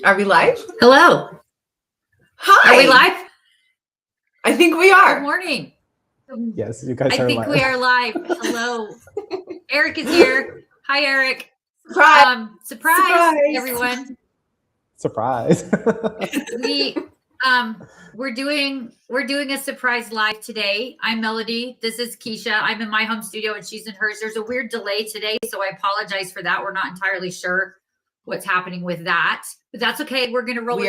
Are we live? Hello. Hi. Are we live? I think we are. Good morning. Yes, you guys I are think live. we are live. Hello. Eric is here. Hi, Eric. Surprise. Surprise, everyone. Surprise. We're doing a surprise live today. I'm Melody. This is Keisha. I'm in my home studio and she's in hers. There's a weird delay today, so I apologize for that. We're not entirely sure what's happening with that, but that's okay. We're gonna roll.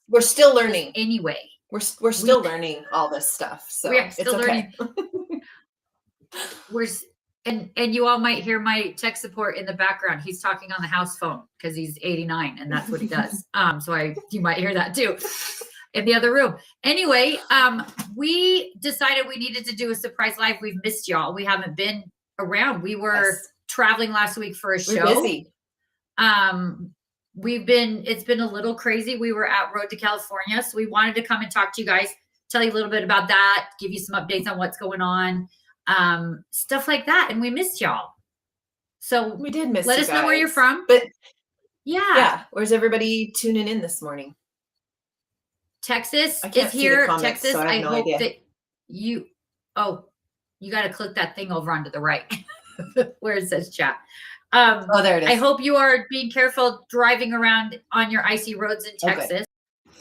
We're still learning anyway. We're still learning all this stuff, so we are still it's okay. learning. And you all might hear my tech support in the background. He's talking on the house phone because he's 89 and that's what he does. So you might hear that too in the other room. Anyway, we decided we needed to do a surprise live. We've missed y'all. We haven't been around. We were traveling last week for a show. We're busy. It's been a little crazy. We were at Road to California, so we wanted to come and talk to you guys, tell you a little bit about that, give you some updates on what's going on, stuff like that. And we missed y'all. So we did miss. Let us know where you're from. But yeah, where's everybody tuning in this morning? Texas is here. Comments, Texas. so I hope idea. that you got to click that thing over onto the right where it says chat. There it is. I hope you are being careful driving around on your icy roads in Texas. Okay.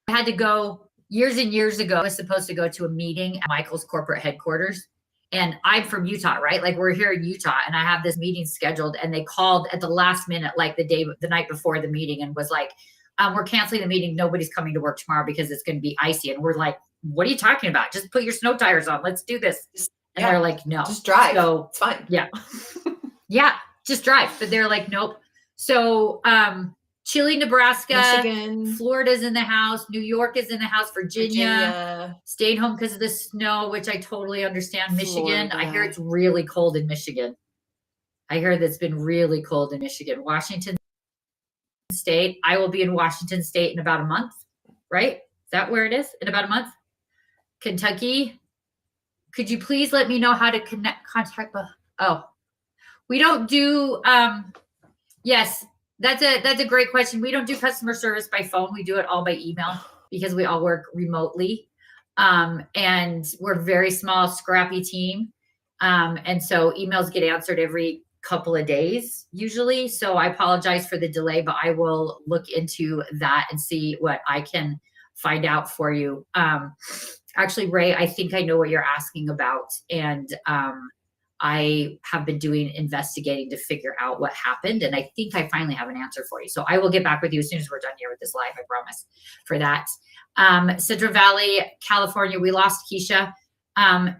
I had to go years and years ago. I was supposed to go to a meeting at Michael's corporate headquarters. And I'm from Utah, right? Like we're here in Utah and I have this meeting scheduled and they called at the last minute, like the night before the meeting and was like, we're canceling the meeting. Nobody's coming to work tomorrow because it's going to be icy. And we're like, what are you talking about? Just put your snow tires on. Let's do this. And they're like, no. Just drive. So it's fine. Yeah. Yeah, just drive. But they're like, nope. So Chile, Nebraska, Michigan, Florida's in the house, New York is in the house, Virginia. Stayed home because of the snow, which I totally understand. Michigan, I hear it's really cold in Michigan. I hear that's been really cold in Michigan. Washington State, I will be in Washington State in about a month, right? Is that where it is? In about a month? Kentucky, could you please let me know how to contact? We don't do, yes, that's a great question. We don't do customer service by phone. We do it all by email because we all work remotely. And we're a very small, scrappy team. And so emails get answered every couple of days usually. So I apologize for the delay, but I will look into that and see what I can find out for you. Actually, Ray, I think I know what you're asking about. And, I have been doing investigating to figure out what happened. And I think I finally have an answer for you. So I will get back with you as soon as we're done here with this live, I promise for that. Central Valley, California, we lost Keisha.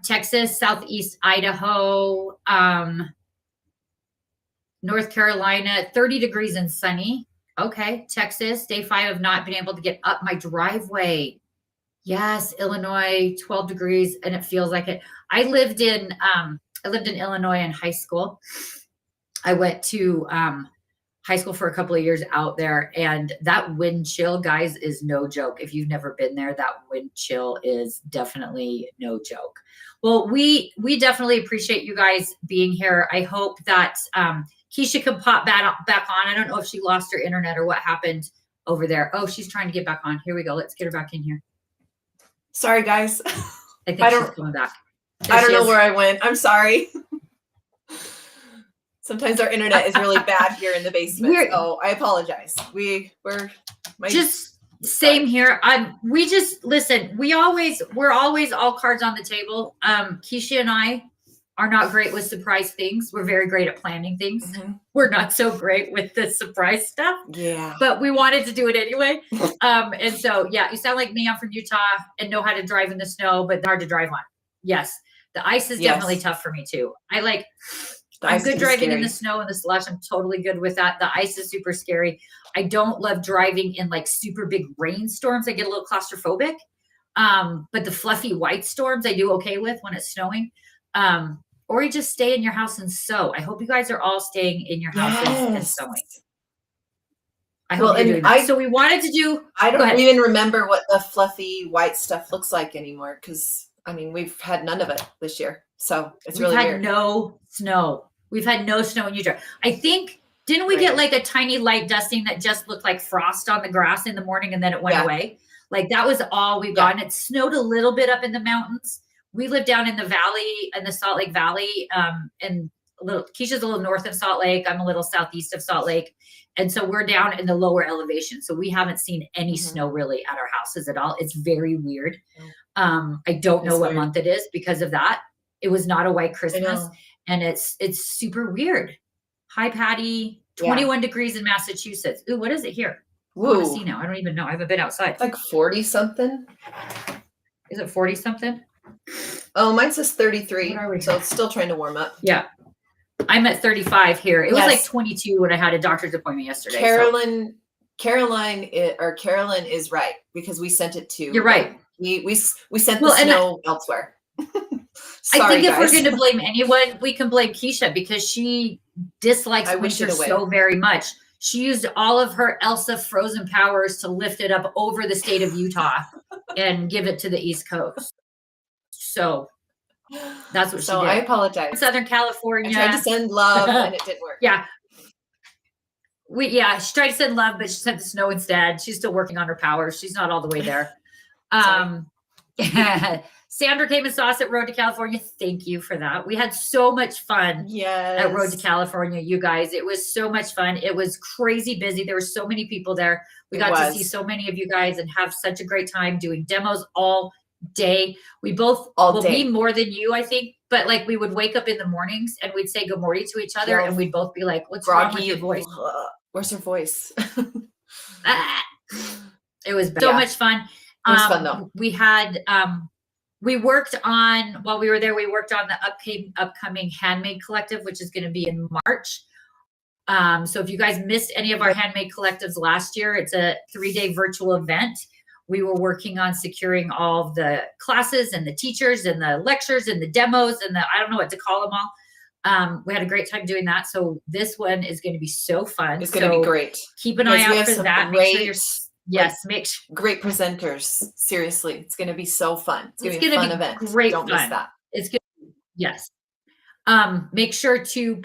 Texas, Southeast Idaho, North Carolina, 30 degrees and sunny. Okay. Texas, day 5 of not being able to get up my driveway. Yes. Illinois, 12 degrees. And it feels like it. I lived in Illinois in high school. I went to high school for a couple of years out there, and that wind chill, guys, is no joke. If you've never been there, that wind chill is definitely no joke. Well, we definitely appreciate you guys being here. I hope that Keisha can pop back on. I don't know if she lost her internet or what happened over there. Oh, she's trying to get back on. Here we go. Let's get her back in here. Sorry, guys. I think she's coming back. I don't know where I went. I'm sorry. Sometimes our internet is really bad here in the basement. So I apologize. Same here. We're always all cards on the table. Keisha and I are not great with surprise things. We're very great at planning things. Mm-hmm. We're not so great with the surprise stuff. Yeah. But we wanted to do it anyway. And so, yeah, you sound like me. I'm from Utah and know how to drive in the snow, but hard to drive on. Yes. The ice is definitely tough for me too. I'm good driving in the snow and the slush. I'm totally good with that. The ice is super scary. I don't love driving in like super big rainstorms. I get a little claustrophobic. But the fluffy white storms I do okay with when it's snowing. Or you just stay in your house and sew. I hope you guys are all staying in your houses and sewing. I hope you're doing that. So we wanted to do. I don't even remember what the fluffy white stuff looks like anymore because we've had none of it this year. So it's really weird. We've had no snow in Utah. I think Didn't we get Right. like a tiny light dusting that just looked like frost on the grass in the morning and then it went Yeah. away? Like that was all we've gotten. It snowed a little bit up in the mountains. We live down in the valley, in the Salt Lake Valley, and Keisha's a little north of Salt Lake. I'm a little southeast of Salt Lake. And so we're down in the lower elevation. So we haven't seen any snow really at our houses at all. It's very weird. I don't know It's what weird. month it is because of that. It was not a white I Christmas. know. And it's super weird. Hi, Patty. Yeah. 21 degrees in Massachusetts. Ooh, what is it here? I want to see Woo. now. I don't even know. I haven't been outside. It's like 40 something. Is it 40 something? Oh, mine says 33. What are we? So it's still trying to warm up. Yeah. I'm at 35 here. It was Yes. like 22 when I had a doctor's appointment yesterday. so- Carolyn is right because we sent it to. You're right. We sent Well, the and snow elsewhere. Sorry, I think if guys. we're going to blame anyone, we can blame Keisha because she dislikes I wish winter it away. so very much. She used all of her Elsa frozen powers to lift it up over the state of Utah and give it to the East Coast. So that's what So she I did. apologize. Southern I California. tried to send love and it didn't work. Yeah. She tried to send love, but she sent the snow instead. She's still working on her powers. She's not all the way there. Sandra came and saw us at Road to California. Thank you for that. We had so much fun Yes. at Road to California, you guys. It was so much fun. It was crazy busy. There were so many people there. We It got to was. see so many of you guys and have such a great time doing demos all day. We both, All well, day. me more than you, I think, but like we would wake up in the mornings and we'd say good morning to each other Yeah. and we'd both be like, what's wrong with Groggy. your voice? Where's her voice? Ah. It was so Yeah. much fun. It was fun, though. We had we worked on while we were there. We worked on the upcoming Handmade Collective, which is going to be in March. So if you guys missed any of our Handmade Collectives last year, it's a 3-day virtual event. We were working on securing all the classes and the teachers and the lectures and the demos and I don't know what to call them all. We had a great time doing that. So this one is going to be so fun. It's going to be great. Keep an Guys, eye we out have for some that. Make sure you're make sure Great presenters. Seriously, it's going to be so fun. It's going to It's be a gonna fun be event. great Don't miss fun. that. it's good. Yes. Make sure to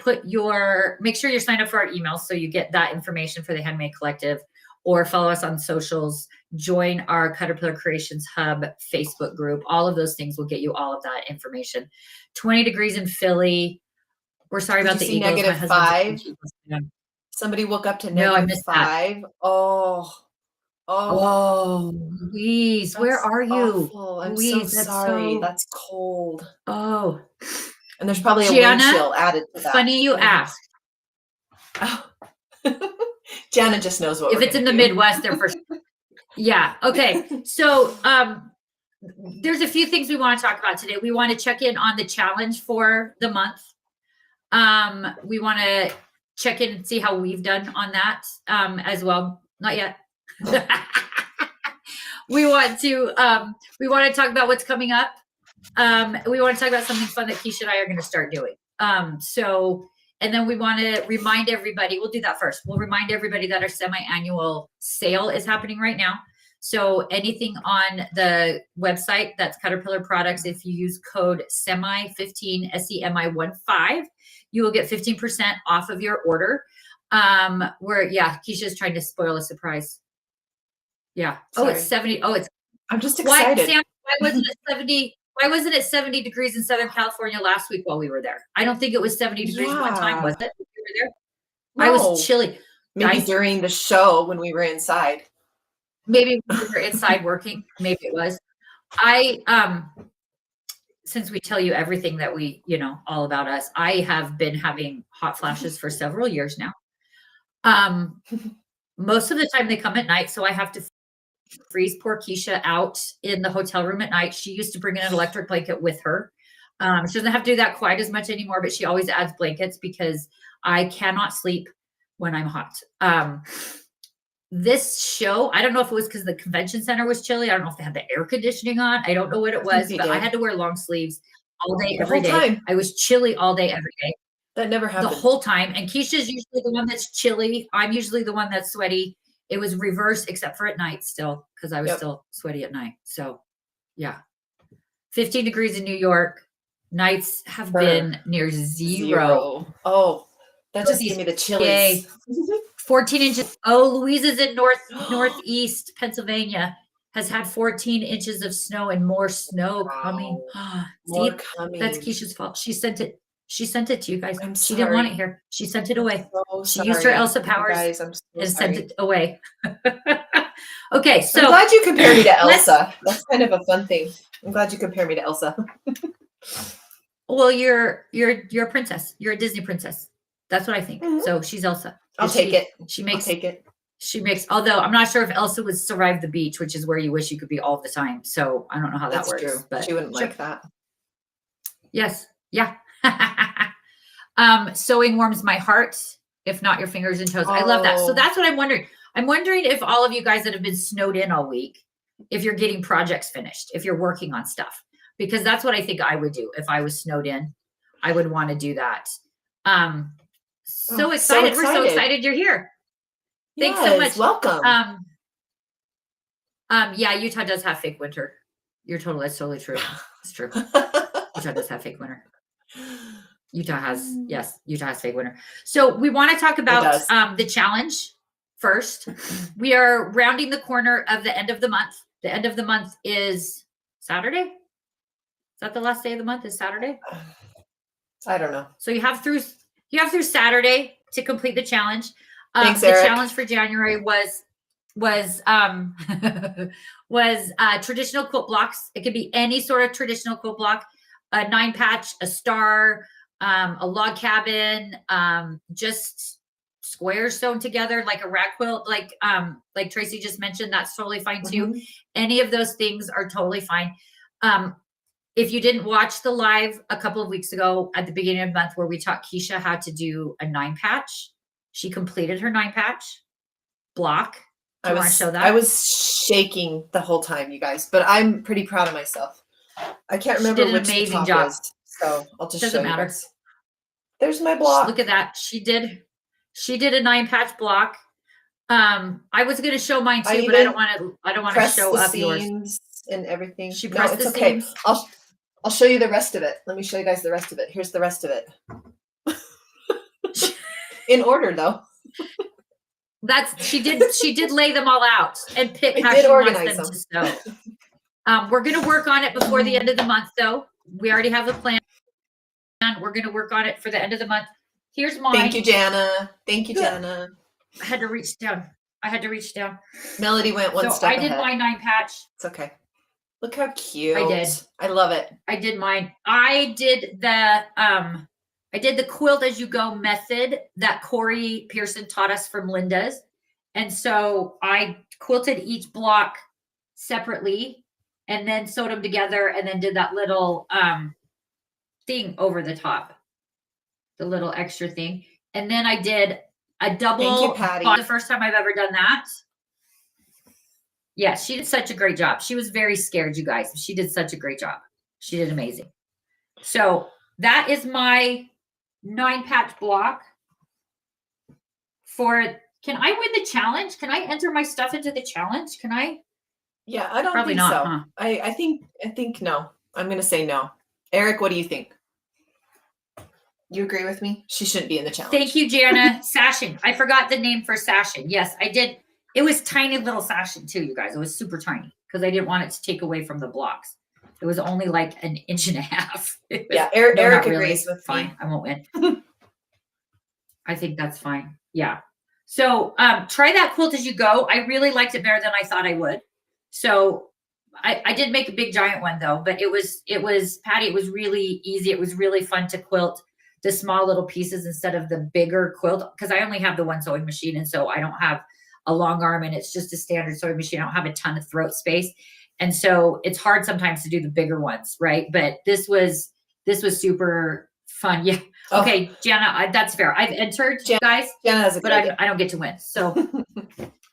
make sure you're signed up for our emails so you get that information for the Handmade Collective, or follow us on socials, join our Caterpillar Creations Hub Facebook group. All of those things will get you all of that information. 20 degrees in Philly. We're sorry Did about you the see Eagles. My -5? husband's a Eagles fan. Somebody woke up to No, I -5. missed that. Oh, Louise, where that's are you? awful. I'm Louise, so that's sorry. so- That's cold. Oh, And there's probably a wind Gianna, chill added to that. funny you Mhm. asked. Oh. Jana just knows what If we're it's in gonna the do. Midwest, they're for Yeah. Okay. So there's a few things we want to talk about today. We want to check in on the challenge for the month. We want to check in and see how we've done on that as well. Not yet. we want to talk about what's coming up. We want to talk about something fun that Keisha and I are going to start doing. And then we want to remind everybody, we'll do that first. We'll remind everybody that our semi-annual sale is happening right now. So anything on the website, that's Caterpillar Products, if you use code SEMI15, SEMI15, you will get 15% off of your order. Keisha's trying to spoil a surprise. Yeah. Oh, it's 70. Oh, it's I'm just why, excited. Sam, why wasn't it 70? Why wasn't it 70 degrees in Southern California last week while we were there? I don't think it was 70 degrees one time, was it? We were there. I No. was chilly. Maybe Guys- during the show when we were inside. Maybe we were inside working. Maybe it was. Since we tell you everything that we, all about us, I have been having hot flashes for several years now. Most of the time they come at night, so I have to freeze poor Keisha out in the hotel room at night. She used to bring in an electric blanket with her. She doesn't have to do that quite as much anymore, but she always adds blankets because I cannot sleep when I'm hot. This show, I don't know if it was because the convention center was chilly. I don't know if they had the air conditioning on. I don't know what it was, they but I did. had to wear long sleeves all day, The every whole day. time. I was chilly all day, every day, That never the happened. whole time. And Keisha's usually the one that's chilly. I'm usually the one that's sweaty. It was reversed, except for at night still, because I was Yep. still sweaty at night. So, yeah. 15 degrees in New York. Nights have Brr. been near zero. Oh, That just gave me the chillies. Yay. 14 inches. Oh, Louisa's in northeast Pennsylvania has had 14 inches of snow and more snow coming. More See, coming. that's Keisha's fault. She sent it to you guys. I'm She didn't want it sorry. here. She sent it away. So She used her sorry. Elsa You powers guys, I'm so and sorry. sent it away. Okay, so I'm glad you compare me to let's- Elsa. That's kind of a fun thing. I'm glad you compare me to Elsa. well, you're a princess. You're a Disney princess. That's what I think. Mhm. So she's Elsa. I'll take it. She I'll makes take it. although I'm not sure if Elsa would survive the beach, which is where you wish you could be all the time. So I don't know how That's that works. true. But She wouldn't sure. like that. Yes. Yeah. Sewing warms my heart, if not your fingers and toes. I love that. So Oh. that's what I'm wondering. I'm wondering if all of you guys that have been snowed in all week, if you're getting projects finished, if you're working on stuff, because that's what I think I would do if I was snowed in. I would want to do that. So Oh, excited. so We're so excited. excited you're here. Thanks so Yes, much. Welcome. Yeah, Utah does have fake winter. That's totally true. It's true. Utah does have fake winter. Utah has fake winter. So we want to talk about does. the challenge first. We are rounding the corner of the end of the month. The end of the month is Saturday. Is that the last day of the month? Is Saturday? I don't know. So you have through Saturday to complete the challenge. Thanks, the Eric. challenge for January was traditional quilt blocks. It could be any sort of traditional quilt block, a 9-patch, a star, a log cabin, just squares sewn together like a rag quilt, like Tracy just mentioned. That's totally fine too. Mhm. Any of those things are totally fine. If you didn't watch the live a couple of weeks ago at the beginning of the month where we taught Keisha how to do a 9-patch, she completed her 9-patch block. Do you want to show that? I was shaking the whole time, you guys, but I'm pretty proud of myself. I can't She remember did an which the amazing top job. is, so I'll just Doesn't show matter. you guys. There's my block. Look at that. She did a 9-patch block. I was going to show mine I too, but I even don't want to Press show the up yours. seams and everything. She No, pressed it's the okay. seams. I'll show you the rest of it. Let me show you guys the rest of it. Here's the rest of it. In order though. She did lay them all out and pick I how did she wants organize them to sew. We're going to work on it before the end of the month though. We already have a plan. We're going to work on it for the end of the month. Here's mine. Thank you, Jana. Thank you, Jana. I had to reach down. Melody went one So step I did ahead. my 9-patch. It's okay. Look how cute. I did. I love it. I did mine. I did the quilt as you go method that Corey Pearson taught us from Linda's. And so I quilted each block separately and then sewed them together and then did that little thing over the top, the little extra thing. And then I did a double. Thank you, Patty. The first time I've ever done that. Yeah, she did such a great job. She was very scared, you guys. She did such a great job. She did amazing. So that is my 9-patch block can I win the challenge? Can I enter my stuff into the challenge? Can I? Yeah, I don't Probably think not, so. huh? I think no. I'm gonna say no. Eric, what do you think? You agree with me? She shouldn't be in the challenge. Thank you, Jana. Sashin. I forgot the name for Sashin. Yes, I did. It was tiny little Sashin too, you guys. It was super tiny because I didn't want it to take away from the blocks. It was only like 1.5 inches. Yeah, Eric, No, Eric not really. agrees with Fine. me. I won't win. I think that's fine. Yeah. So try that quilt as you go. I really liked it better than I thought I would. So I did make a big giant one though, but it was Patty, it was really easy. It was really fun to quilt the small little pieces instead of the bigger quilt because I only have the one sewing machine. And so I don't have a long arm and it's just a standard sewing machine. I don't have a ton of throat space. And so it's hard sometimes to do the bigger ones. Right. But this was super fun. Yeah. Oh. Okay. Jana, that's fair. I've entered guys, Jana has a but good idea. I don't get to win. So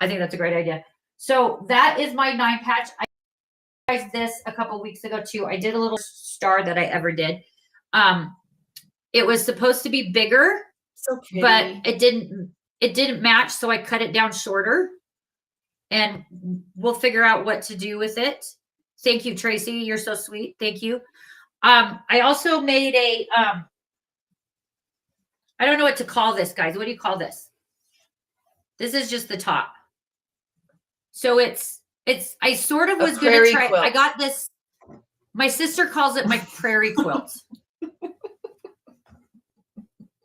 I think that's a great idea. So that is my 9-patch. I tried this a couple weeks ago too. I did a little star that I ever did. It was supposed to be bigger, So pretty. but it didn't match. So I cut it down shorter and we'll figure out what to do with it. Thank you, Tracy. You're so sweet. Thank you. I also made I don't know what to call this, guys. What do you call this? This is just the top. So I sort of was going to try. quilt. I got this. My sister calls it my prairie quilt.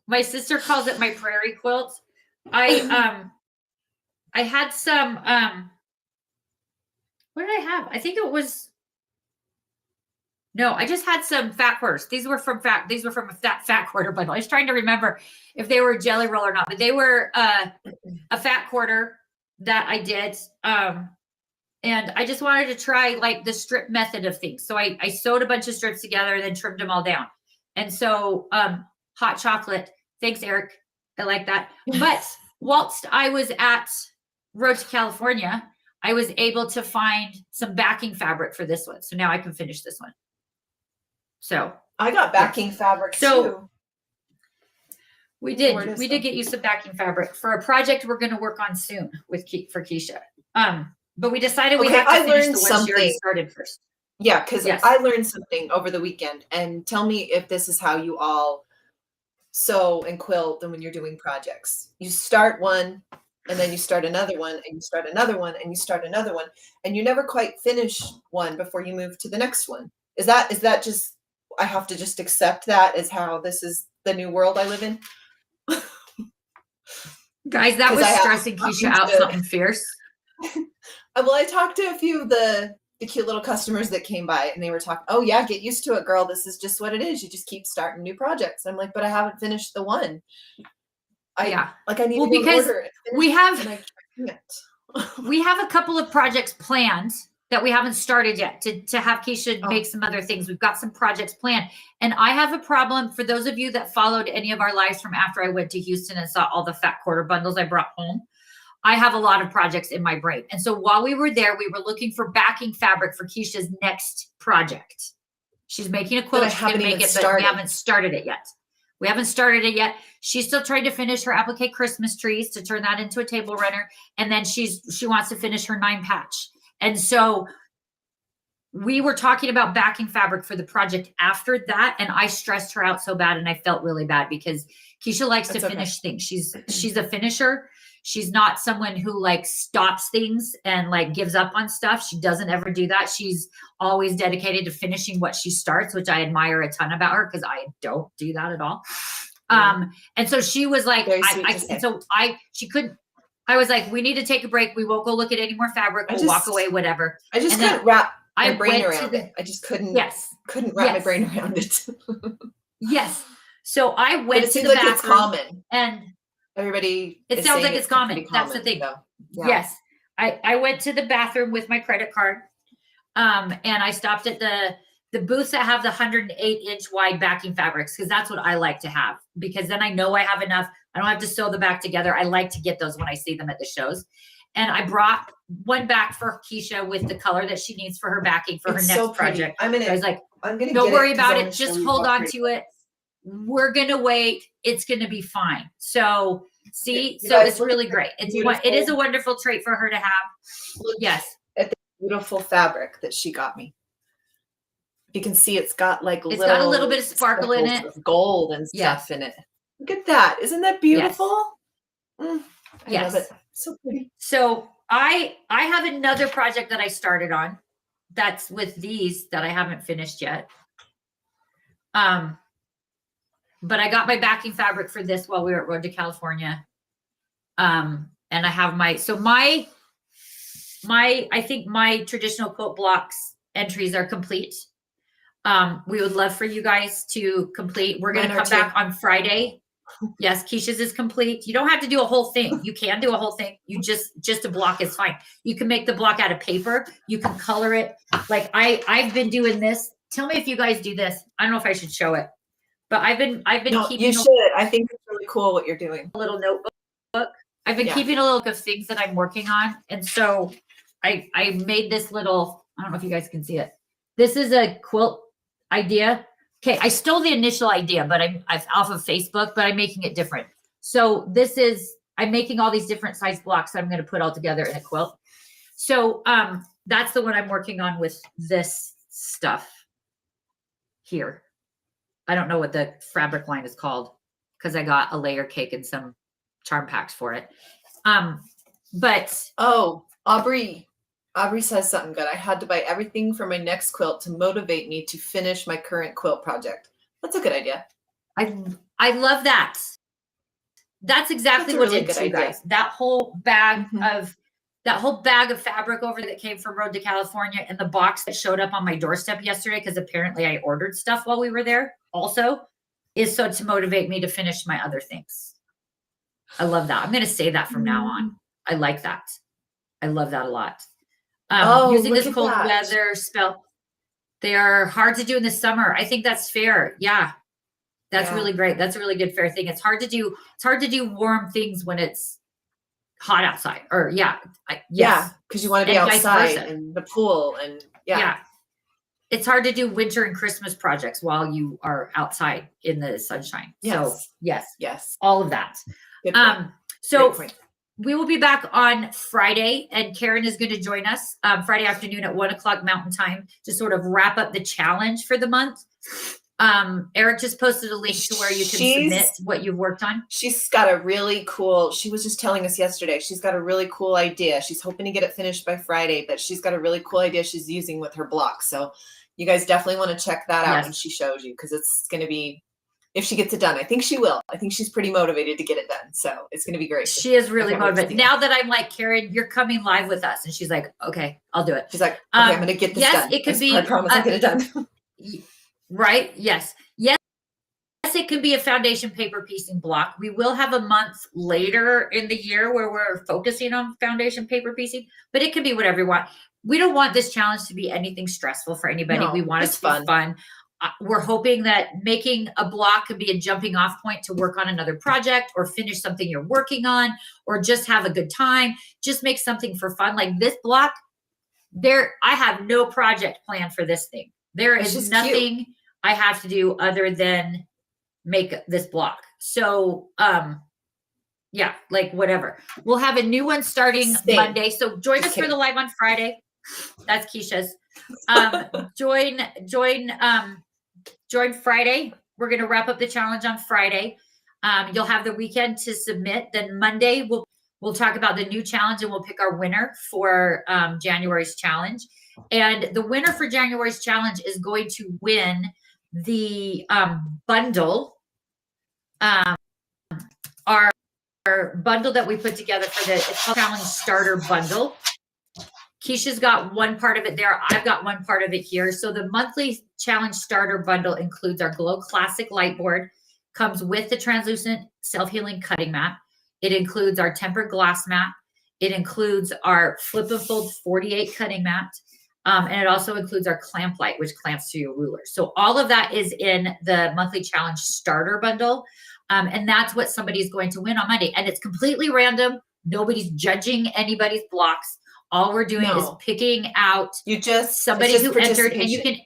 My sister calls it my prairie quilt. I had some, what did I have? I think it was, no, I just had some fat quarters. These were from a fat quarter bundle. I was trying to remember if they were a jelly roll or not, but they were a fat quarter that I did. And I just wanted to try like the strip method of things. So I sewed a bunch of strips together and then trimmed them all down. And so hot chocolate. Thanks, Eric. I like that. But whilst I was at Road to California, I was able to find some backing fabric for this one. So now I can finish this one. So I got backing fabric too. We did get you some backing fabric for a project we're going to work on soon for Keisha. But we decided we have to finish the one she already started first. Yeah, because I learned something over the weekend. And tell me if this is how you all sew and quilt and when you're doing projects. You start one, and then you start another one, and you start another one, and you start another one, and you never quite finish one before you move to the next one. Is that just, I have to just accept that as how this is the new world I live in? Guys, that was stressing Keisha out something fierce. Well, I talked to a few of the cute little customers that came by, and they were talking, oh yeah, get used to it, girl. This is just what it is. You just keep starting new projects. I'm like, but I haven't finished the one. I need to do an order. We have a couple of projects planned that we haven't started yet to have Keisha make some other things. We've got some projects planned. And I have a problem for those of you that followed any of our lives from after I went to Houston and saw all the fat quarter bundles I brought home. I have a lot of projects in my brain. And so while we were there, we were looking for backing fabric for Keisha's next project. She's making a quilt. She's going to make it, but we haven't started it yet. She's still trying to finish her applique Christmas trees to turn that into a table runner. And then she wants to finish her 9 patch. And so we were talking about backing fabric for the project after that. And I stressed her out so bad. And I felt really bad because Keisha likes to finish things. She's a finisher. She's not someone who like stops things and like gives up on stuff. She doesn't ever do that. She's always dedicated to finishing what she starts, which I admire a ton about her because I don't do that at all. And so she was like, I was like, we need to take a break. We won't go look at any more fabric. We'll walk away, whatever. I just couldn't wrap my brain around it. I just couldn't wrap my brain around it. Yes. So I went to the bathroom. It's common. And everybody. It sounds like it's common. That's the thing. So, yeah. Yes. I went to the bathroom with my credit card. And I stopped at the booths that have the 108-inch wide backing fabrics because that's what I like to have because then I know I have enough. I don't have to sew the back together. I like to get those when I see them at the shows. And I brought one back for Keisha with the color that she needs for her backing for her next project. I was like, don't worry about it. Just hold on to it. We're going to wait. It's going to be fine. So see, so it's really great. It is a wonderful trait for her to have. Yes. At the beautiful fabric that she got me. You can see it's got like it's got a little bit of sparkle in it. Gold and stuff in it. Look at that. Isn't that beautiful? Yes. I love it. So pretty. So I have another project that I started on that's with these that I haven't finished yet. But I got my backing fabric for this while we were at Road to California. And I have I think my traditional quilt blocks entries are complete. We would love for you guys to complete. We're going to come back on Friday. Yes, Keisha's is complete. You don't have to do a whole thing. You can do a whole thing. You just a block is fine. You can make the block out of paper. You can color it. Like I've been doing this. Tell me if you guys do this. I don't know if I should show it, but I've been keeping. You should. I think it's really cool what you're doing. A little notebook. I've been keeping a little book of things that I'm working on, and so I made this little. I don't know if you guys can see it. This is a quilt idea. Okay, I stole the initial idea, but I'm off of Facebook, but I'm making it different. So I'm making all these different size blocks that I'm going to put all together in a quilt. So that's the one I'm working on with this stuff here. I don't know what the fabric line is called. because I got a layer cake and some charm packs for it. But oh, Aubrey says something good. I had to buy everything for my next quilt to motivate me to finish my current quilt project. That's a good idea. I love that. That's exactly That's a what really did good too, idea. guys. That whole bag Mhm. of fabric over that came from Road to California, and the box that showed up on my doorstep yesterday, because apparently I ordered stuff while we were there also, is so to motivate me to finish my other things. I love that. I'm going to say that from now on. I like that. I love that a lot. Using look this at cold that. weather spell, they are hard to do in the summer. I think that's fair. Yeah. That's Yeah. really great. That's a really good fair thing. It's hard to do warm things when it's hot outside. Or Yeah, yes. because you want to be And vice outside versa. and the pool and yeah. It's hard to do winter and Christmas projects while you are outside in the sunshine. So Yes. yes, all of that. Good point. So Great point. we will be back on Friday, and Karen is going to join us Friday afternoon at 1:00 Mountain Time to sort of wrap up the challenge for the month. Eric just posted a link to where you can submit what you've worked on. She's got a really cool, she was just telling us yesterday, she's got a really cool idea. She's hoping to get it finished by Friday, but she's got a really cool idea she's using with her blocks. So you guys definitely want to check that out when she shows you, because it's going to be, if she gets it done, I think she will. I think she's pretty motivated to get it done. So it's going to be great. She is really can't wait to motivated. see it. Now that I'm like, Karen, you're coming live with us. And she's like, okay, I'll do it. She's like, okay, I'm going to get this yes, done. it could be, I promise I'll get it done. Right? Yes. Yes, it can be a foundation paper piecing block. We will have a month later in the year where we're focusing on foundation paper piecing, but it can be whatever you want. We don't want this challenge to be anything stressful for anybody. No, we want it it's to be fun. We're hoping that making a block could be a jumping off point to work on another project or finish something you're working on, or just have a good time. Just make something for fun. Like this block, I have no project plan for this thing. There is nothing I have to do other than make this block. So, yeah, like whatever. We'll have a new one starting Monday. So join us for the live on Friday. That's Keisha's. Join Friday. We're going to wrap up the challenge on Friday. You'll have the weekend to submit. Then Monday we'll talk about the new challenge, and we'll pick our winner for January's challenge. And the winner for January's challenge is going to win the bundle. Our bundle that we put together for it's called Challenge Starter Bundle. Keisha's got one part of it there. I've got one part of it here. So the monthly challenge starter bundle includes our Glow Classic light board, comes with the translucent self-healing cutting mat. It includes our tempered glass mat. It includes our flip and fold 48 cutting mat. And it also includes our clamp light, which clamps to your ruler. So all of that is in the monthly challenge starter bundle. And that's what somebody's going to win on Monday. And it's completely random. Nobody's judging anybody's blocks. All we're doing is picking out somebody who entered, and you can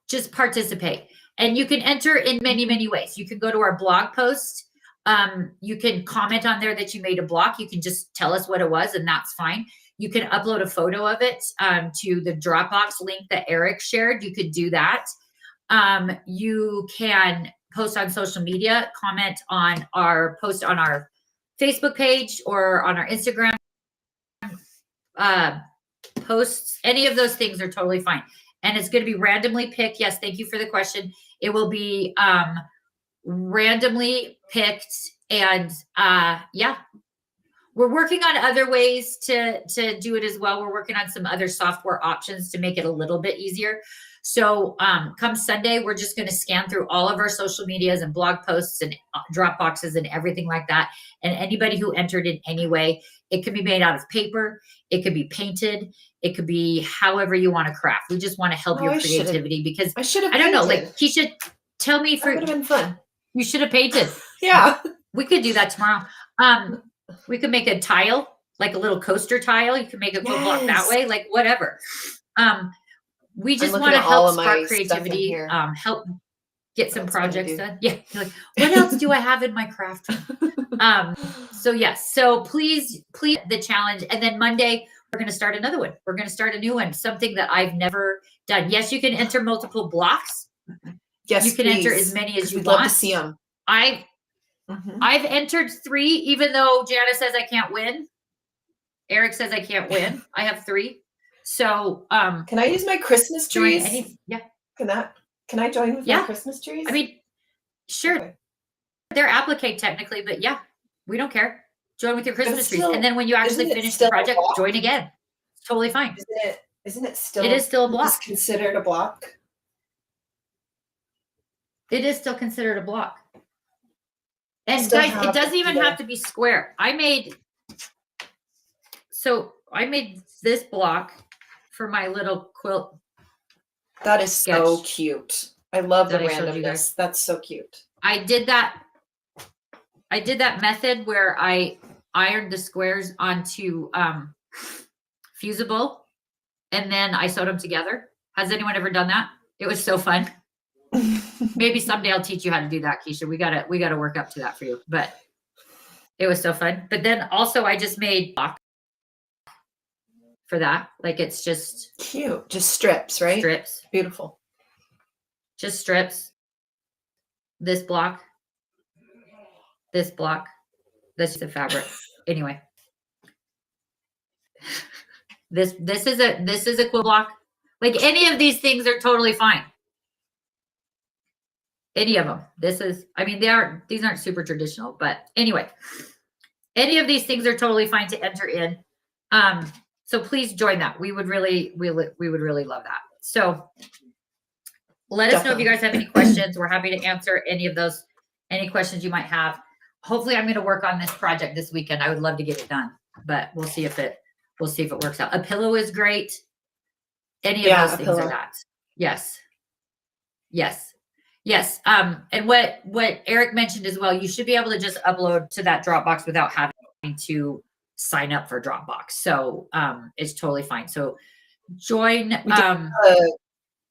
just participate. And you can enter in many, many ways. You can go to our blog post. You can comment on there that you made a block. You can just tell us what it was, and that's fine. You can upload a photo of it to the Dropbox link that Eric shared. You could do that. You can post on social media, comment on our post on our Facebook page or on our Instagram posts. Any of those things are totally fine. And it's going to be randomly picked. Yes, thank you for the question. It will be randomly picked. And yeah, we're working on other ways to do it as well. We're working on some other software options to make it a little bit easier. So come Sunday, we're just going to scan through all of our social medias and blog posts and drop boxes and everything like that. And anybody who entered in any way, it can be made out of paper. It could be painted. It could be however you want to craft. We just want to help your creativity because I don't know, like Keisha, tell me that would have been fun. You should have painted. Yeah. We could do that tomorrow. We could make a tile, like a little coaster tile. You can make a cool block that way, like whatever. We just want to help spark creativity, help get some projects done. Yeah. You're like, what else do I have in my craft room? So yes. So please the challenge. And then Monday, we're going to start another one. We're going to start a new one, something that I've never done. Yes, you can enter multiple blocks. Yes, you can enter as many as you we'd want. love to see them. I've Mhm. I've entered 3, even though Jana says I can't win. Eric says I can't win. I have 3. So Can I use my Christmas join trees? any Can I join with my Yeah. Christmas trees? I mean, sure, Okay. they're applique technically, but yeah, we don't care. Join with your Christmas trees. still- And then when you actually isn't it finish still the a project, block? join again. It's totally fine. Isn't it still It is still a just block. considered a block? It is still considered a block. And Still guys, it have doesn't even the- have to be square. I made this block for my little quilt. That is so Sketch cute. I love the that I showed you guys. randomness. That's so cute. I did that method where I ironed the squares onto fusible and then I sewed them together. Has anyone ever done that? It was so fun. Maybe someday I'll teach you how to do that, Keisha. We gotta work up to that for you. But it was so fun. But then also I just made block for that. Like it's just Cute. Just strips, right? strips. Beautiful. Just strips. This block. This block. This is the fabric. Anyway. This is a quilt block. Like any of these things are totally fine. Any of them. These aren't super traditional, but anyway. Any of these things are totally fine to enter in. So please join that. We would really love that. So let us know if you guys have any questions. We're happy to answer any questions you might have. Hopefully I'm going to work on this project this weekend. I would love to get it done, but we'll see if it works out. A pillow is great. Any of those things are that. Yes. And what Eric mentioned as well, you should be able to just upload to that Dropbox without having to sign up for Dropbox. So it's totally fine. So join. We did have a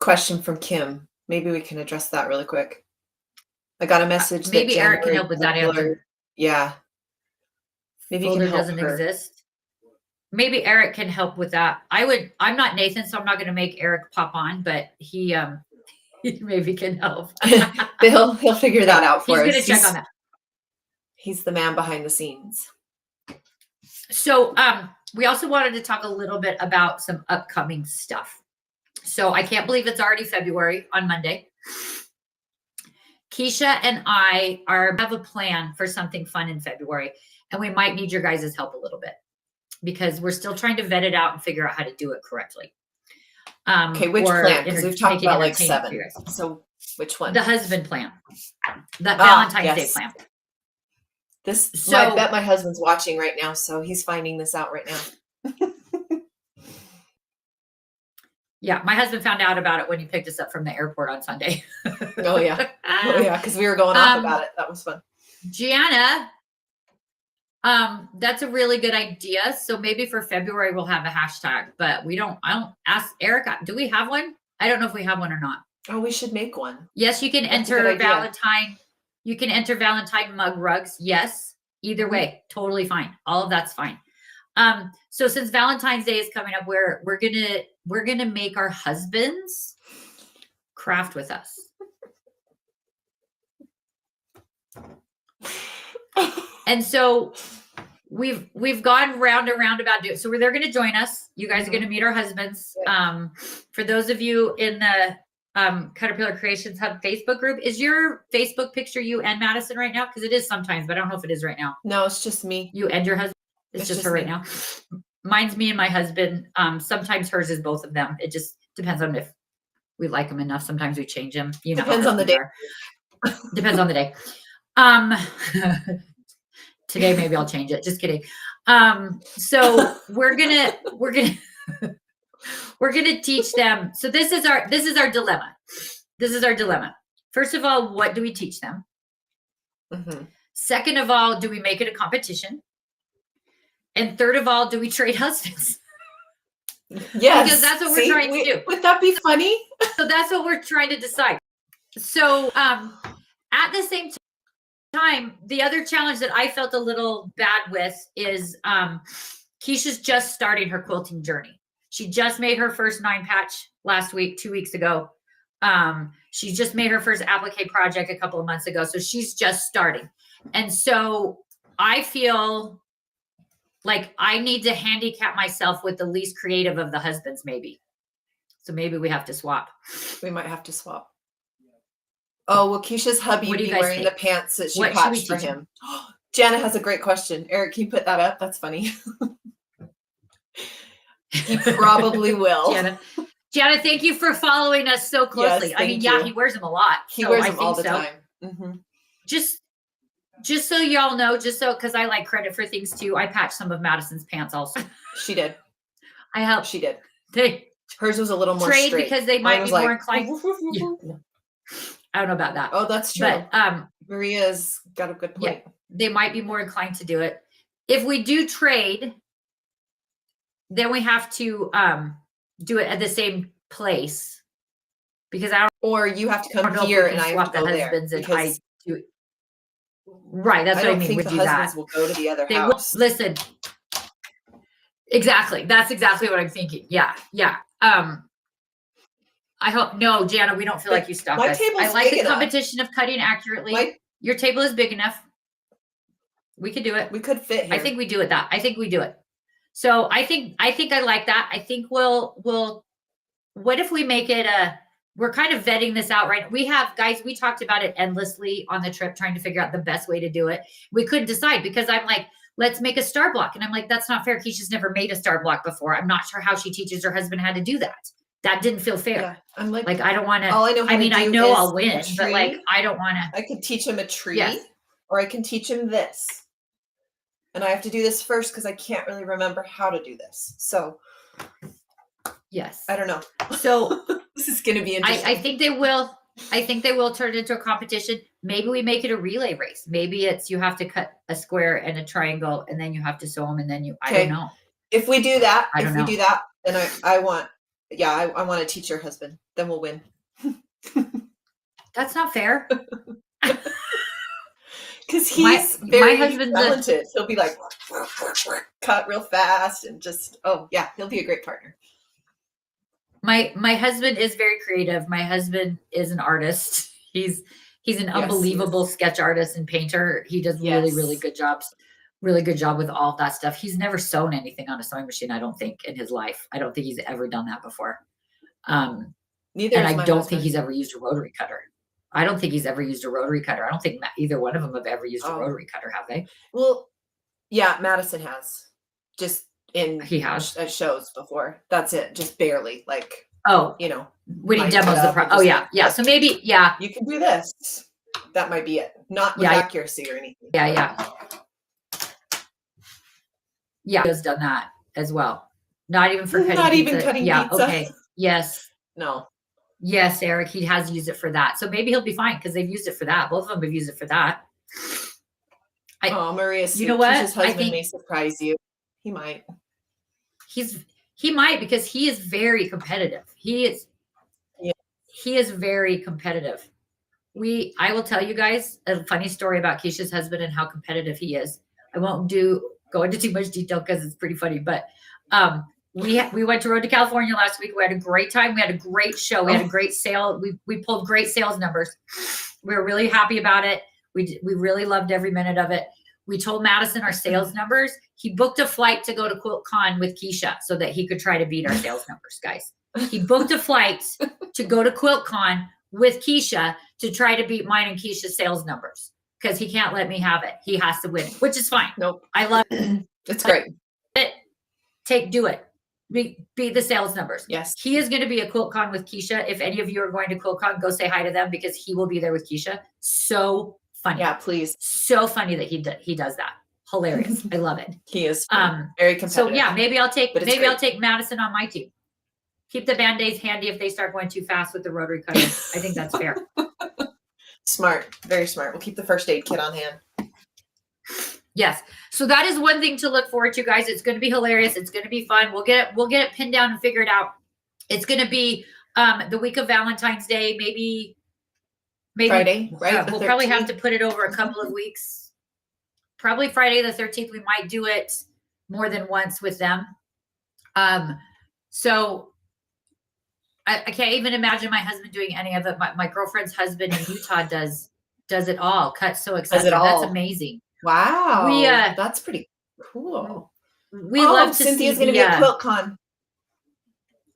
question from Kim. Maybe we can address that really quick. I got a message. Maybe that Eric can January help with that answer. Yeah. Maybe you Folder can help doesn't her. exist. Maybe Eric can help with that. I'm not Nathan, so I'm not going to make Eric pop on, but he maybe can help. He'll figure that out for He's us. going to check on that. He's the man behind the scenes. So we also wanted to talk a little bit about some upcoming stuff. So I can't believe it's already February on Monday. Keisha and I have a plan for something fun in February, and we might need your guys' help a little bit because we're still trying to vet it out and figure out how to do it correctly. Okay, which or plan? Because we've talked about like entertaining for you 7. guys. So which one? The husband plan, the Valentine's yes. Day plan. I bet my husband's watching right now, so he's finding this out right now. Yeah, my husband found out about it when he picked us up from the airport on Sunday. Oh yeah, because we were going off about it. That was fun. Gianna, that's a really good idea. So maybe for February we'll have a hashtag, but I don't ask Erica, do we have one? I don't know if we have one or not. Oh, we should make one. Yes, you can That's a enter good idea. Valentine. You can enter Valentine mug rugs. Yes, either way, totally fine. All of that's fine. So since Valentine's Day is coming up, we're gonna make our husbands craft with us. And so we've gone round and round about doing. So they're going to join us. You guys are going to meet our husbands. For those of you in the Caterpillar Creations Hub Facebook group, is your Facebook picture you and Madison right now? Because it is sometimes, but I don't know if it is right now. No, it's just me. You and your husband. It's just her right me. now. Mine's me and my husband. Sometimes hers is both of them. It just depends on if we like them enough. Sometimes we change them. You know, how Depends on the day. husbands are. Depends on the day. Today maybe I'll change it. Just kidding. So we're gonna teach them. So this is our dilemma. This is our dilemma. First of all, what do we teach them? Mm-hmm. Second of all, do we make it a competition? And third of all, do we trade husbands? Yes, Because that's what we're trying to do. Would that be funny? So that's what we're trying to decide. So at the same time, the other challenge that I felt a little bad with is Keisha's just starting her quilting journey. She just made her first 9 patch last week, 2 weeks ago. She just made her first applique project a couple of months ago. So she's just starting. And so I feel like I need to handicap myself with the least creative of the husbands, maybe. So maybe we have to swap. We might have to swap. Oh, will Keisha's hubby What do be you guys wearing think? the pants that she What should we patched for teach him? him? Jana has a great question. Eric, can you put that up? That's funny. He probably will. Jana, thank you for following us so closely. Yes, I mean, thank yeah, you. he wears them a lot. He so wears I them all the think so. time. Mm-hmm. Just so y'all know, just so because I like credit for things too, I patched some of Madison's pants also. She did. I helped. She did. They Hers was a little more trade straight. because they Mine might was be more like, inclined. Yeah. I don't know about that. Oh, that's true. But Maria's got a good point. yeah, they might be more inclined to do it. If we do trade, then we have to do it at the same place because I don't Or you have to know come if we here can and I have swap to the go there. husbands and I Because do. Right, that's I what I don't mean. think We the do that. husbands will go to the other They will house. listen. Exactly. That's exactly what I'm thinking. Yeah. Yeah. I hope no, Jana, we don't feel But like you stop my us. table's I like big the enough. competition of cutting accurately. Your table is big enough. We could do it. We could fit here. I think we do it that. I think we do it. So I think I like that. I think we'll what if we make it we're kind of vetting this out right. We have guys, we talked about it endlessly on the trip, trying to figure out the best way to do it. We couldn't decide because I'm like, let's make a star block. And I'm like, that's not fair. Keisha's never made a star block before. I'm not sure how she teaches her husband how to do that. That didn't feel fair. Yeah, I'm like I don't want to. all I know. I mean, I know I'll win, but like, tree. I don't want to. I could teach him a tree, Yes. or I can teach him this. And I have to do this first because I can't really remember how to do this. So Yes. I don't know. So this is going to be interesting. I think they will. I think they will turn it into a competition. Maybe we make it a relay race. Maybe it's you have to cut a square and a triangle, and then you have to sew them, and then you. I don't know. If we do that, I don't know. do that, then I want. Yeah, I want to teach your husband. Then we'll win. That's not fair. Because he's very husband's talented. He'll be like cut real fast and just yeah, he'll be a great partner. My husband is very creative. My husband is an artist. He's an unbelievable sketch artist and painter. He does really good jobs. Really good job with all of that stuff. He's never sewn anything on a sewing machine, I don't think, in his life. I don't think he's ever done that before. Neither. And I don't think he's ever used a rotary cutter. I don't think he's ever used a rotary cutter. I don't think either one of them have ever used a rotary cutter, have they? Well, yeah, Madison has. Just in he has at shows before. That's it. Just barely. Like when he demos the yeah. So maybe you can do this. That might be it. Not with accuracy or anything. Yeah. He has done that as well. Not even for cutting. Not pizza. even cutting yeah, pizza. Okay. Yes. No. Yes, Eric. He has used it for that. So maybe he'll be fine because they've used it for that. Both of them have used it for that. Maria, you know what? His husband may surprise you. He might. He might because he is very competitive. He is very competitive. I will tell you guys a funny story about Keisha's husband and how competitive he is. I won't go into too much detail because it's pretty funny, but we went to Road to California last week. We had a great time. We had a great show. We had a great sale. We pulled great sales numbers. We were really happy about it. We really loved every minute of it. We told Madison our sales numbers. He booked a flight to go to QuiltCon with Keisha so that he could try to beat our sales numbers, guys. He booked a flight to go to QuiltCon with Keisha to try to beat mine and Keisha's sales numbers because he can't let me have it. He has to win, which is fine. Nope. I love it. It's great. Do it. Beat the sales numbers. Yes. He is going to be at QuiltCon with Keisha. If any of you are going to QuiltCon, go say hi to them because he will be there with Keisha. So funny. Yeah, please. So funny that he does that. Hilarious. I love it. He is very competitive. So yeah, maybe I'll take Madison on my team. Keep the Band-Aids handy if they start going too fast with the rotary cutter. I think that's fair. Smart. Very smart. We'll keep the first aid kit on hand. Yes. So that is one thing to look forward to, guys. It's going to be hilarious. It's going to be fun. We'll get it pinned down and figured out. It's going to be the week of Valentine's Day, maybe Friday, right? We'll probably have to put it over a couple of weeks. Probably Friday the 13th. We might do it more than once with them. So I can't even imagine my husband doing any of it. My girlfriend's husband in Utah does it all, cut, sew, etc. That's amazing. Wow. That's pretty cool. We love to Cynthia's see going to be at QuiltCon.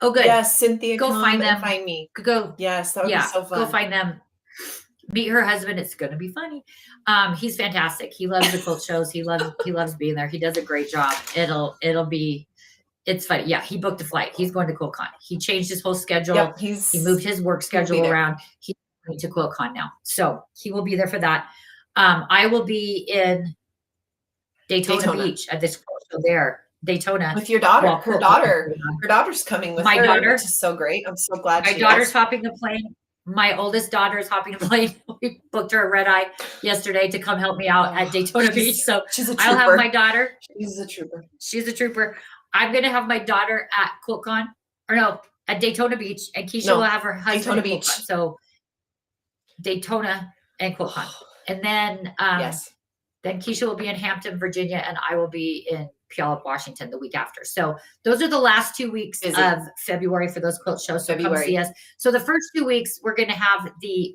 Oh, good. Yes, Cynthia, go find them. Find me. Go. Yes, that would be so fun. Go find them. Meet her husband. It's going to be funny. He's fantastic. He loves the quilt shows. He loves being there. He does a great job. It's funny. Yeah, he booked a flight. He's going to QuiltCon. He changed his whole schedule. Yep, he moved his work schedule around. He's going to QuiltCon now. So he will be there for that. I will be in Daytona Beach at this quilt show there. Daytona. With your daughter. Her daughter's coming with my her, daughter. Which is so great. I'm so glad my daughter's hopping the plane. My oldest daughter is hopping the plane. We booked her a red eye yesterday to come help me out at Daytona Beach. So she's a trooper. I'll have my daughter. She's a trooper. She's a trooper. I'm going to have my daughter at QuiltCon, or no, at Daytona Beach, and Keisha will have her husband Daytona at Beach. QuiltCon. So Daytona and QuiltCon. And then, then Keisha will be in Hampton, Virginia, and I will be in Puyallup, Washington the week after. So those are the last 2 weeks of February for those quilt shows. So come see us. So the first 2 weeks, we're going to have the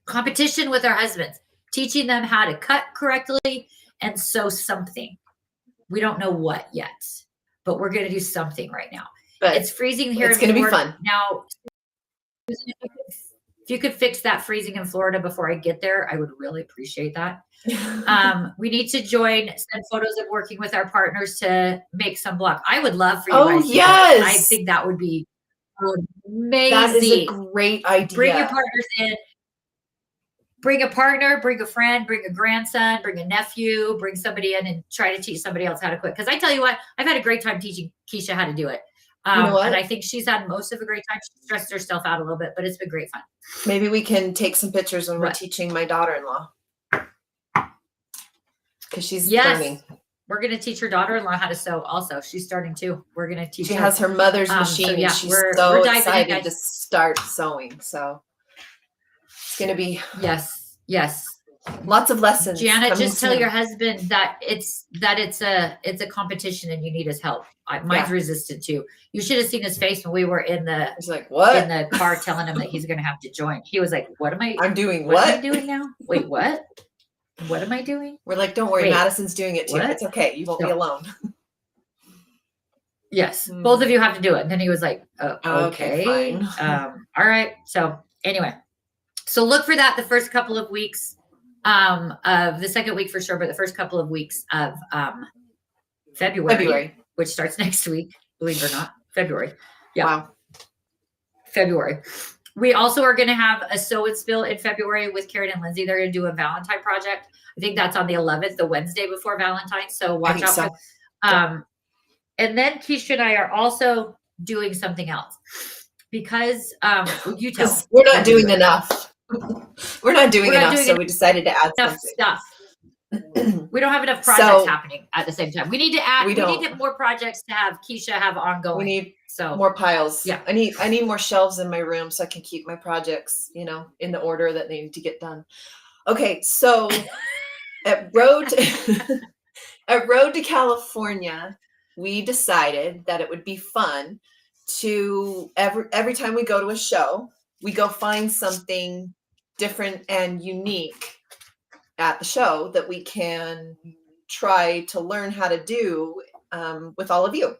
competition with our husbands, teaching them how to cut correctly and sew something. We don't know what yet, but we're going to do something right now. But it's freezing here. It's going to be fun. Now, if you could fix that freezing in Florida before I get there, I would really appreciate that. We need to send photos of working with our partners to make some block. I would love for you guys to yes. I think that would be amazing. That is a great idea. Bring your partners in. Bring a partner, bring a friend, bring a grandson, bring a nephew, bring somebody in and try to teach somebody else how to quit. Because I tell you what, I've had a great time teaching Keisha how to do it. You know what? And I think she's had most of a great time. She stressed herself out a little bit, but it's been great fun. Maybe we can take some pictures when we're teaching my daughter-in-law. Because she's learning. We're going to teach her daughter-in-law how to sew also. She's starting too. We're going to teach her. She has her mother's machine. So and she's so excited to start sewing. So it's going to be. Yes. Lots of lessons. Janet, just tell your husband that it's a competition and you need his help. Mine's resistant too. You should have seen his face when we were in the. He's like, what? In the car, telling him that he's going to have to join. He was like, "What am I? I'm doing what? Am I doing now? Wait, what? What am I doing?" We're like, "Don't worry, Madison's doing it too. What? It's okay. You won't be alone." Yes, both of you have to do it. And then he was like, "Okay, fine. All right." So anyway, so look for that the first couple of weeks. Of the second week for sure, but the first couple of weeks of February, which starts next week, believe it or not, February. Yeah. Wow. February. We also are going to have a sew and spill in February with Karen and Lindsay. They're going to do a Valentine project. I think that's on the 11th, the Wednesday before Valentine's. So watch out for. And then Keisha and I are also doing something else because you tell. We're not doing enough. We're not doing enough, so we decided to add enough stuff. We don't have enough projects happening at the same time. We need to add. We need more projects to have Keisha have ongoing. We need more piles. Yeah, I need more shelves in my room so I can keep my projects, in the order that they need to get done. Okay, so at Road to California, we decided that it would be fun to every time we go to a show, we go find something different and unique at the show that we can try to learn how to do with all of you.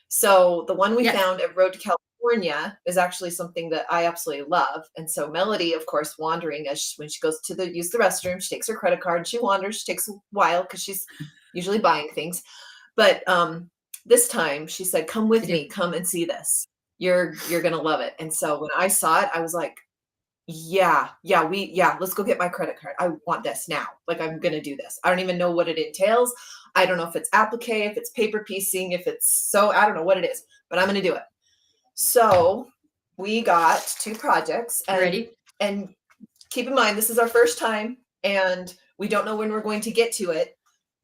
So the one we found at Road to California is actually something that I absolutely love. And so Melody, of course, wandering when she goes to use the restroom, she takes her credit card and she wanders. She takes a while because she's usually buying things. But this time she said, "Come with me, come and see this. You're going to love it." And so when I saw it, I was like, let's go get my credit card. I want this now. Like, I'm going to do this. I don't even know what it entails. I don't know if it's applique, if it's paper piecing, if it's I don't know what it is, but I'm going to do it. So we got 2 projects. Ready? And keep in mind, this is our first time and we don't know when we're going to get to it,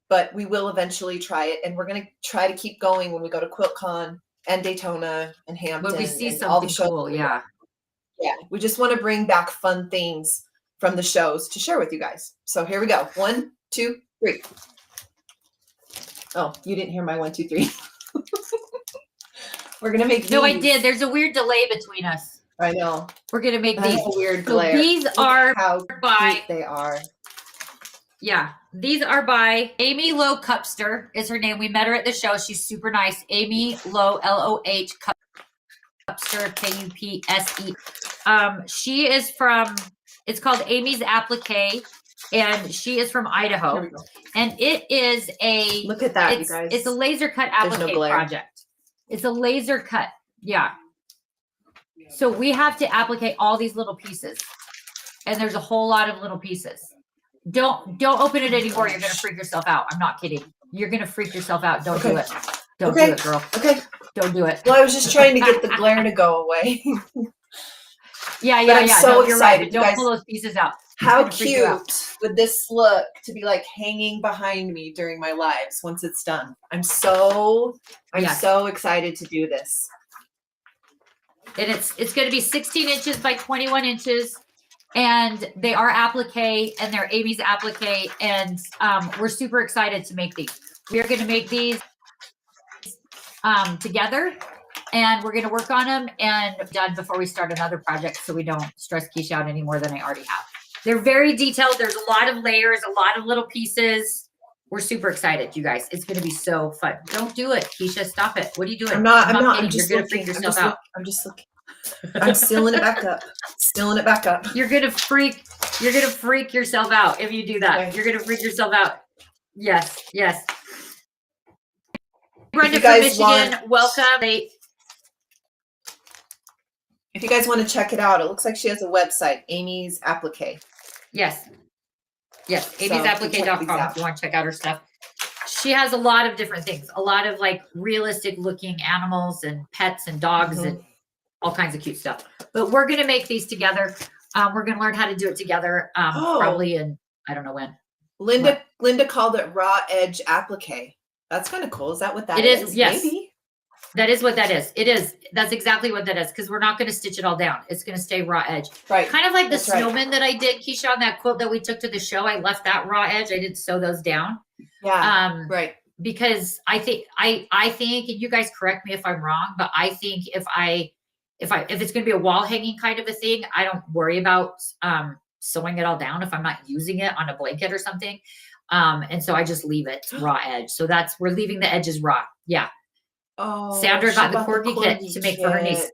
but we will eventually try it. And we're going to try to keep going when we go to QuiltCon and Daytona and Hampton. When we see something all the shows. cool, yeah. Yeah, we just want to bring back fun things from the shows to share with you guys. So here we go. 1, 2, 3. Oh, you didn't hear my 1, 2, 3. We're gonna make these. No, I did. There's a weird delay between us. I know. We're gonna make That's these. a weird So glare. these Look are how by cute they are. Yeah, these are by Amy Lowe Cupster is her name. We met her at the show. She's super nice. Amy Lowe, L-O-H, Cupster, K-U-P-S-E. She is from, it's called Amy's Applique, and she is from Here Idaho. we go. And it is a, Look at that, you guys. it's a laser cut There's no applique glare. project. It's a laser cut, yeah. So we have to applique all these little pieces. And there's a whole lot of little pieces. Don't open it anymore. You're gonna freak yourself out. I'm not kidding. You're gonna freak yourself out. Don't do it. Don't do it, girl. Okay. Don't do it. Well, I was just trying to get the glare to go away. Yeah. I'm so No, you're right. excited, Don't guys. pull those pieces out. It's How gonna freak you out. cute would this look to be like hanging behind me during my lives once it's done? I'm so Yes. excited to do this. And it's gonna be 16 inches by 21 inches. And they are applique, and they're Amy's applique, and we're super excited to make these. We are going to make these together, and we're going to work on them and done before we start another project, so we don't stress Keisha out any more than I already have. They're very detailed. There's a lot of layers, a lot of little pieces. We're super excited, you guys. It's going to be so fun. Don't do it, Keisha. Stop it. What are you doing? I'm not. kidding. I'm just You're going to looking. freak yourself out. I'm just looking. I'm sealing it back up. Sealing it back up. You're gonna freak yourself out if you do that. Okay. You're gonna freak yourself out. Yes. Brenda you from guys Michigan, want- welcome. If you guys want to check it out, it looks like she has a website, Amy's Applique. Yes. So, amy'sapplique.com check these out. if you want to check out her stuff. She has a lot of different things, a lot of like realistic looking animals and pets and dogs Mhm. and all kinds of cute stuff. But we're gonna make these together. We're gonna learn how to do it together. Probably in I don't know when. Linda called it Raw Edge Applique. That's kind of cool. Is that what that It is, yes. Maybe. That is what that is. It is. That's exactly what that is. Because we're not going to stitch it all down. It's going to stay raw edge. Right. Kind of like the That's right. snowman that I did, Keisha, on that quilt that we took to the show. I left that raw edge. I didn't sew those down. Yeah. Right. Because I think, and you guys correct me if I'm wrong, but I think if it's going to be a wall hanging kind of a thing, I don't worry about sewing it all down if I'm not using it on a blanket or something. And so I just leave it raw edge. So we're leaving the edges raw. Yeah. Oh, Sandra she got the bought corgi kit to make for her niece.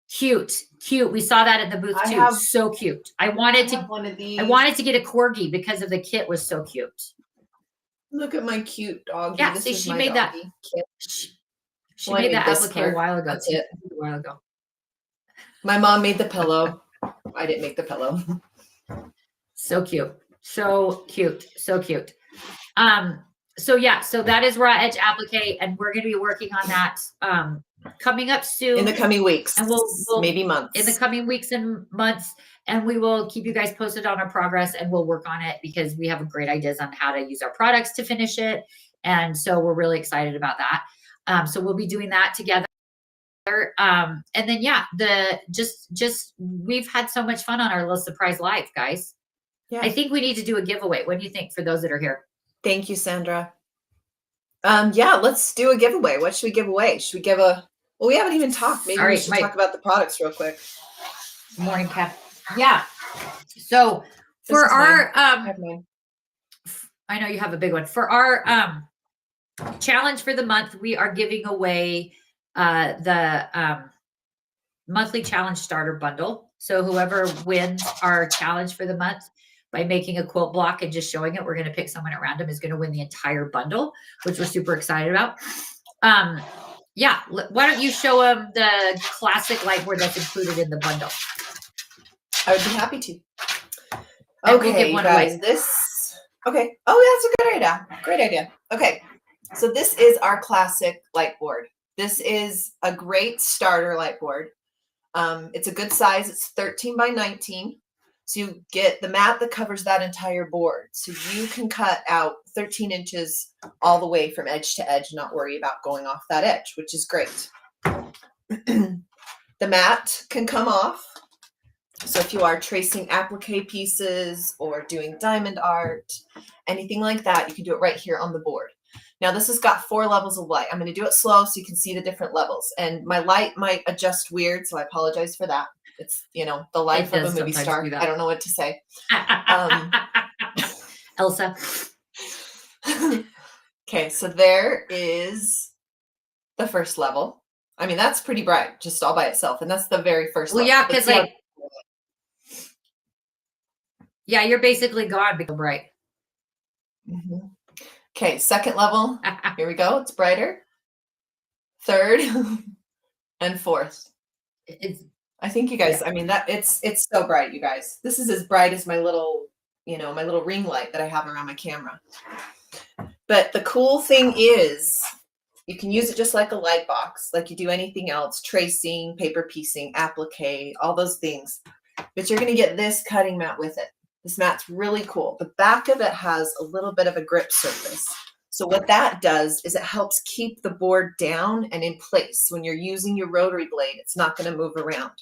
Cute. We saw that at the booth I too. have- So cute. I I wanted have one of these. to get a corgi because of the kit was so cute. Look at my cute doggy. Yeah, This see, is she my made that. doggy kit. She Well, I made that made this applique a part. while ago. That's too, it. A while ago. My mom made the pillow. I didn't make the pillow. So cute. So cute. So cute. So yeah, so that is raw edge applique, and we're going to be working on that coming up soon In the coming weeks. And we'll- maybe months. in the coming weeks and months, and we will keep you guys posted on our progress, and we'll work on it because we have great ideas on how to use our products to finish it, and so we're really excited about that. So we'll be doing that together. And then yeah, just we've had so much fun on our little surprise live, guys. Yeah. I think we need to do a giveaway. What do you think for those that are here? Thank you, Sandra. Yeah, let's do a giveaway. What should we give away? Should we give well, we haven't even talked. Maybe All we right, should Mike. talk about the products real quick. Morning, Cap. Yeah. So This for is our I have mine. I know you have a big one. For our challenge for the month, we are giving away the monthly challenge starter bundle. So whoever wins our challenge for the month by making a quilt block and just showing it, we're going to pick someone at random is going to win the entire bundle, which we're super excited about. Yeah, why don't you show them the classic lightboard that's included in the bundle? I would be happy to. And we'll Okay, give one guys, away. okay. Oh, that's a good idea. Great idea. Okay. So this is our classic light board. This is a great starter light board. It's a good size. It's 13 by 19. So you get the mat that covers that entire board. So you can cut out 13 inches all the way from edge to edge, not worry about going off that edge, which is great. The mat can come off. So if you are tracing applique pieces or doing diamond art, anything like that, you can do it right here on the board. Now this has got 4 levels of light. I'm going to do it slow so you can see the different levels. And my light might adjust weird, so I apologize for that. It's, you know, the life of a movie star. I don't know what to say. Elsa. Okay, so there is the first level. I mean, that's pretty bright just all by itself. And that's the very first level. Yeah, because like, yeah, you're basically gone because bright. Mm-hmm. Okay, second level. Here we go. It's brighter. Third and fourth. I think you guys, I mean, that it's so bright, you guys. This is as bright as my little, you know, my little ring light that I have around my camera. But the cool thing is you can use it just like a light box, like you do anything else, tracing, paper piecing, applique, all those things. But you're going to get this cutting mat with it. This mat's really cool. The back of it has a little bit of a grip surface. So what that does is it helps keep the board down and in place. When you're using your rotary blade, it's not going to move around.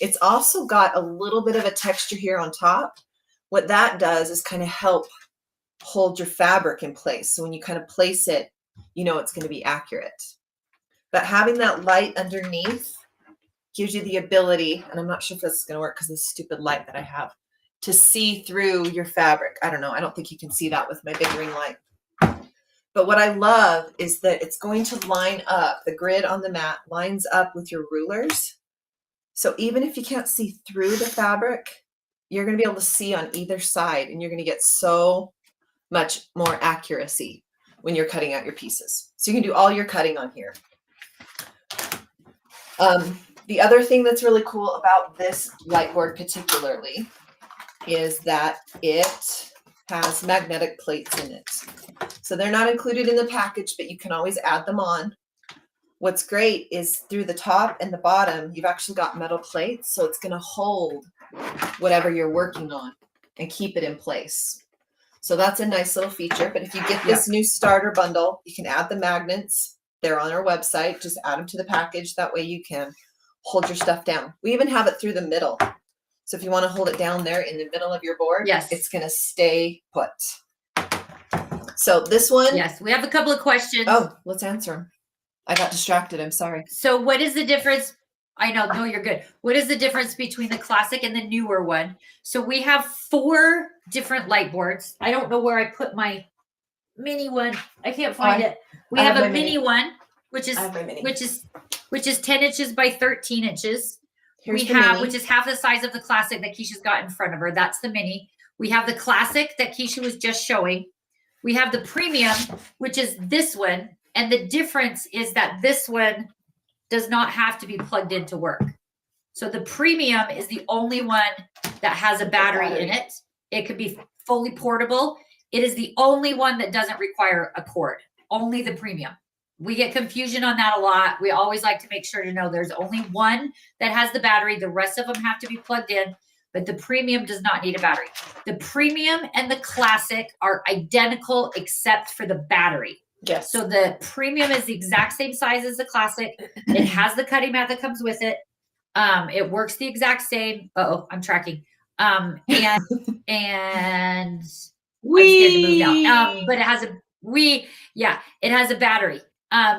It's also got a little bit of a texture here on top. What that does is kind of help hold your fabric in place. So when you kind of place it, you know it's going to be accurate. But having that light underneath gives you the ability, and I'm not sure if this is going to work because of this stupid light that I have, to see through your fabric. I don't know. I don't think you can see that with my big ring light. But what I love is that it's going to line up, the grid on the mat lines up with your rulers. So even if you can't see through the fabric, you're going to be able to see on either side, and you're going to get so much more accuracy when you're cutting out your pieces. So you can do all your cutting on here. The other thing that's really cool about this light board particularly is that it has magnetic plates in it. So they're not included in the package, but you can always add them on. What's great is through the top and the bottom, you've actually got metal plates. So it's going to hold whatever you're working on and keep it in place. So that's a nice little feature. But if you get this new starter bundle, you can add the magnets. They're on our website. Just add them to the package. That way you can hold your stuff down. We even have it through the middle. So if you want to hold it down there in the middle of your board, it's going to stay put. So this one. Yes, we have a couple of questions. Oh, let's answer them. I got distracted. I'm sorry. So what is the difference? I know, no, you're good. What is the difference between the classic and the newer one? So we have 4 different light boards. I don't know where I put my mini one. I can't find it. We have a mini one, which is 10 inches by 13 inches. Which is half the size of the classic that Keisha's got in front of her. That's the mini. We have the classic that Keisha was just showing. We have the premium, which is this one. And the difference is that this one does not have to be plugged in to work. So the premium is the only one that has a battery in it. It could be fully portable. It is the only one that doesn't require a cord, only the premium. We get confusion on that a lot. We always like to make sure to know there's only one that has the battery. The rest of them have to be plugged in, but the premium does not need a battery. The premium and the classic are identical except for the battery. Yes. So the premium is the exact same size as the classic. It has the cutting mat that comes with it. It works the exact same. Uh-oh, I'm tracking. And I'm scared to move now. But it has it has a battery.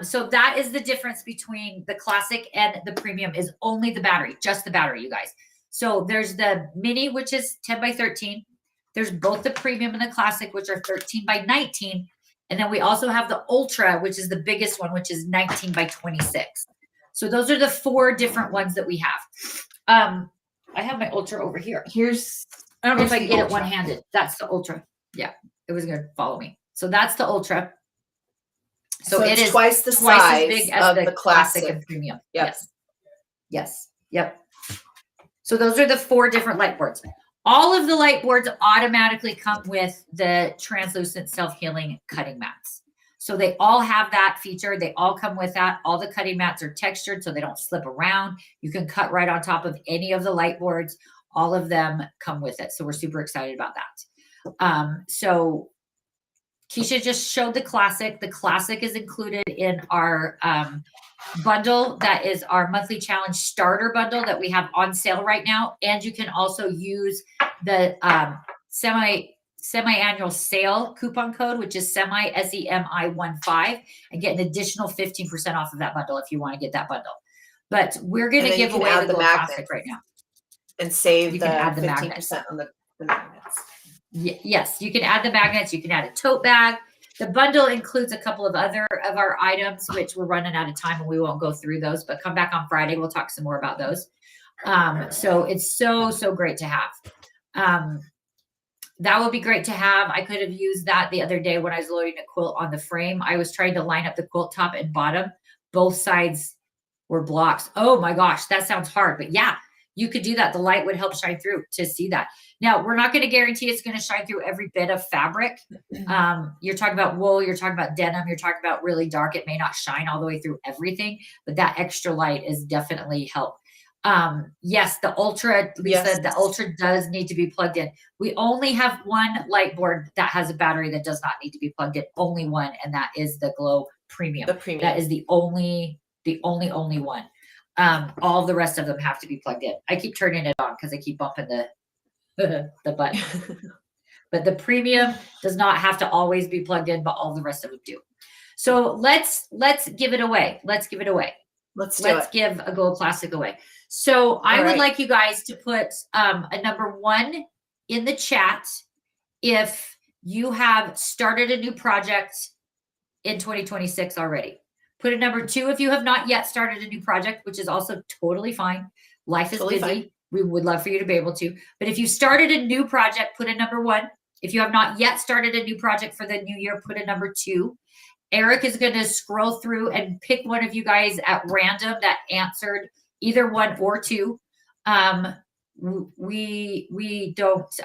So that is the difference between the classic and the premium is only the battery, just the battery, you guys. So there's the mini, which is 10 by 13. There's both the premium and the classic, which are 13 by 19. And then we also have the ultra, which is the biggest one, which is 19 by 26. So those are the 4 different ones that we have. I have my ultra over here. I don't know if I can get it one-handed. That's the ultra. Yeah, it was going to follow me. So that's the ultra. So it is twice the size as big as the classic and premium. Yep. Yes. Yep. So those are the 4 different light boards. All of the light boards automatically come with the translucent self-healing cutting mats. So they all have that feature. They all come with that. All the cutting mats are textured so they don't slip around. You can cut right on top of any of the light boards. All of them come with it. So we're super excited about that. So Keisha just showed the classic. The classic is included in our bundle. That is our monthly challenge starter bundle that we have on sale right now. And you can also use the semi-annual sale coupon code, which is SEMI 15, and get an additional 15% off of that bundle if you want to get that bundle. But we're going to give away the Glow Classic right now. And save You the can add the 15% on the magnets. Yes, you can add the magnets. You can add a tote bag. The bundle includes a couple of other of our items, which we're running out of time and we won't go through those, but come back on Friday. We'll talk some more about those. So it's so great to have. That would be great to have. I could have used that the other day when I was loading a quilt on the frame. I was trying to line up the quilt top and bottom. Both sides were blocks. Oh my gosh, that sounds hard. But yeah, you could do that. The light would help shine through to see that. Now, we're not going to guarantee it's going to shine through every bit of fabric. You're talking about wool. You're talking about denim. You're talking about really dark. It may not shine all the way through everything, but that extra light is definitely help. Yes, the Ultra, Lisa, the Ultra does need to be plugged in. We only have one light board that has a battery that does not need to be plugged in. Only one, and that is the Glow Premium. The Premium. That is the only one. All the rest of them have to be plugged in. I keep turning it on because I keep bumping the button. But the Premium does not have to always be plugged in, but all the rest of them do. So let's give it away. Let's give it away. Let's give a Glow Classic away. So I would like you guys to put a number 1 in the chat if you have started a new project in 2026 already. Put a number 2 if you have not yet started a new project, which is also totally fine. Life is busy. Fine. We would love for you to be able to. But if you started a new project, put a number 1. If you have not yet started a new project for the new year, put a number 2. Eric is going to scroll through and pick one of you guys at random that answered either 1 or 2. We don't,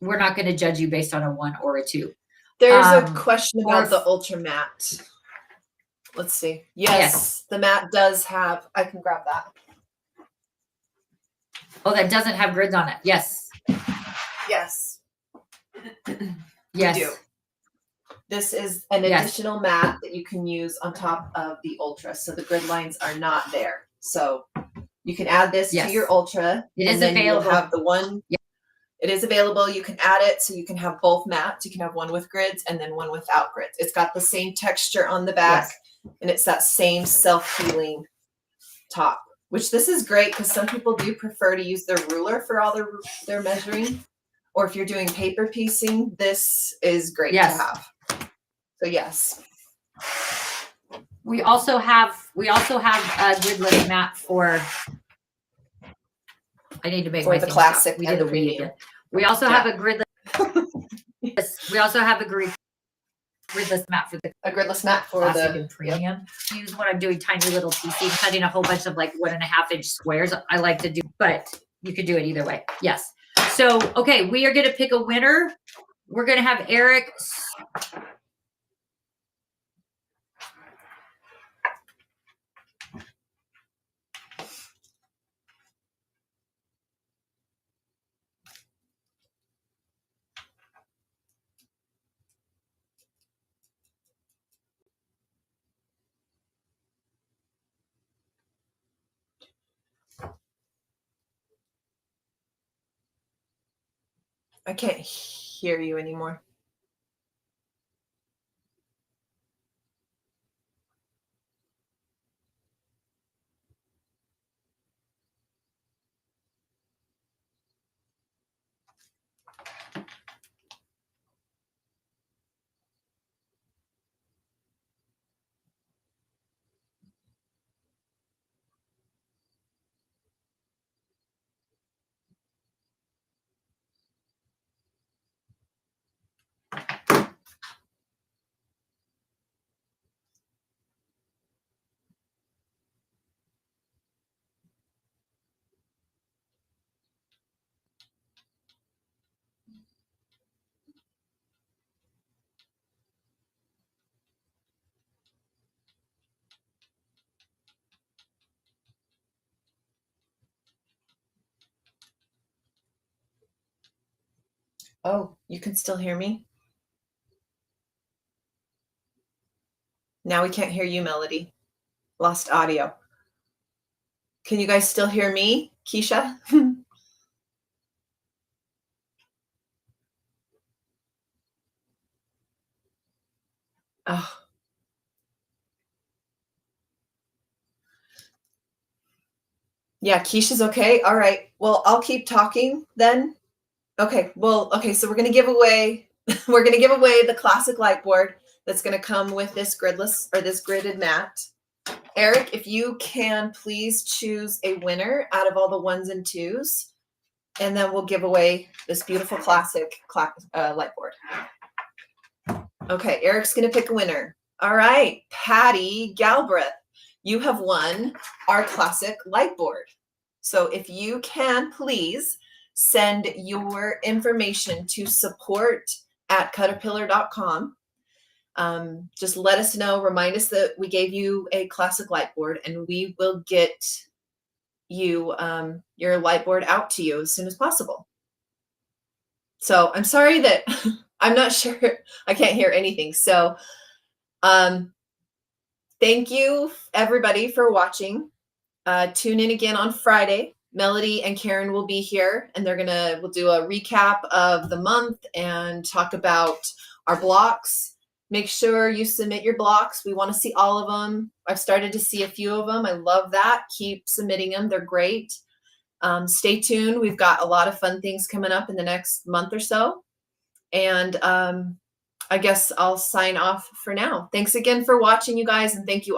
we're not going to judge you based on a 1 or a 2. There's a question about the Ultra Matte. Let's see. Yes, the matte does have, I can grab that. Oh, that doesn't have grids on it. Yes. Yes. Yes. We do. This is an additional mat that you can use on top of the Ultra. So the grid lines are not there. So you can add this to your Ultra. It is available. You'll have the one. Yeah. It is available. You can add it so you can have both mats. You can have one with grids and then one without grids. It's got the same texture on the back and it's that same self-healing top, which this is great because some people do prefer to use their ruler for all their measuring. Or if you're doing paper piecing, this is great to have. So yes. We also have a gridless mat for. I need to make my the classic. We did a weed again. We also have a gridless. We also have a gridless mat for the gridless mat for classic and premium. Use when I'm doing tiny little piecing, cutting a whole bunch of like 1.5-inch squares. I like to do, but you could do it either way. Yes. So okay, we are going to pick a winner. We're going to have Eric. I can't hear you anymore. Oh, you can still hear me? Now we can't hear you, Melody. Lost audio. Can you guys still hear me, Keisha? Oh. Yeah, Keisha's okay. All right. Well, I'll keep talking then. Okay. Well, okay, so we're gonna give away the classic light board that's gonna come with this gridless or this gridded mat. Eric, if you can please choose a winner out of all the ones and twos, and then we'll give away this beautiful classic light board. Okay, Eric's gonna pick a winner. All right, Patty Galbraith, you have won our classic light board. So if you can please send your information to support@caterpillar.com. Just let us know, remind us that we gave you a classic light board, and we will get you your light board out to you as soon as possible. So I'm sorry that I'm not sure, I can't hear anything. So thank you everybody for watching. Tune in again on Friday. Melody and Karen will be here, and we'll do a recap of the month and talk about our blocks. Make sure you submit your blocks. We want to see all of them. I've started to see a few of them. I love that. Keep submitting them. They're great. Stay tuned. We've got a lot of fun things coming up in the next month or so. And I guess I'll sign off for now. Thanks again for watching, you guys, and thank you all.